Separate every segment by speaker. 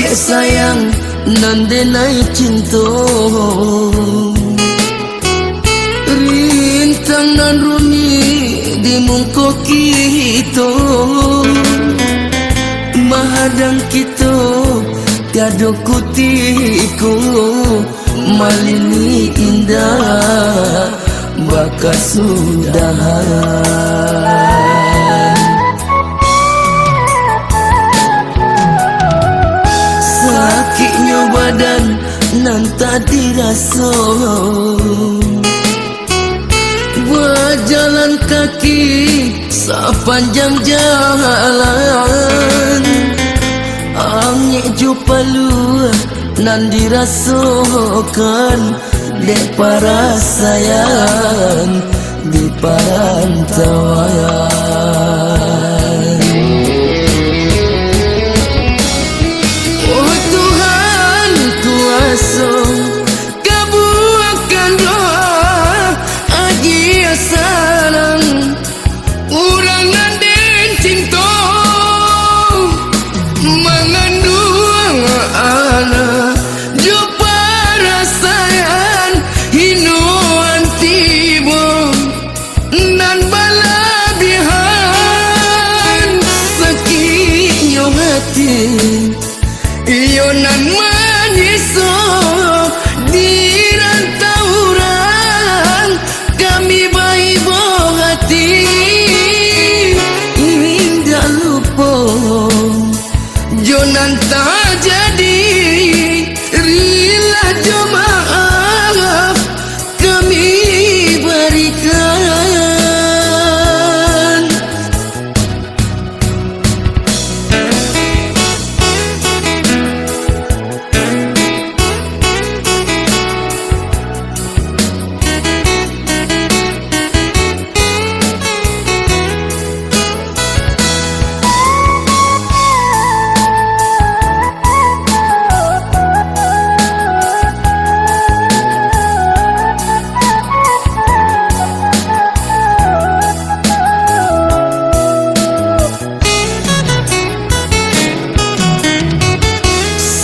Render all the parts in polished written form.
Speaker 1: dek sayang nan denai cinta, rintang nan rumi di muka kita, mahadang kita tiada kutiku, malini indah bakas sudahan. Sakitnya badan nan tak dirasa, berjalan kaki sepanjang jalan, angin jupalu nan dirasakan dek para sayang di perantauan. Oh Tuhan kuasa kabulkan doa aji sarang urang nan den cinta mengandung anak jo para sayang hinuan tibo nan balabihan sakitnya hati iyo nan maniso di rantauan kami baik hati indah lupa jonan tak jadi rila jo maaf kami berikan.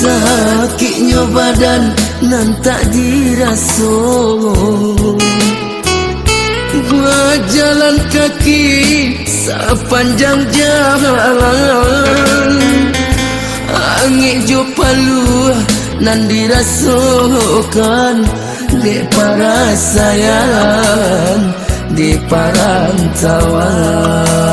Speaker 1: Sakitnya badan nan tak dirasa, berjalan kaki sepanjang jalan, angin jo palu nan dirasakan dek para sayang di perantauan.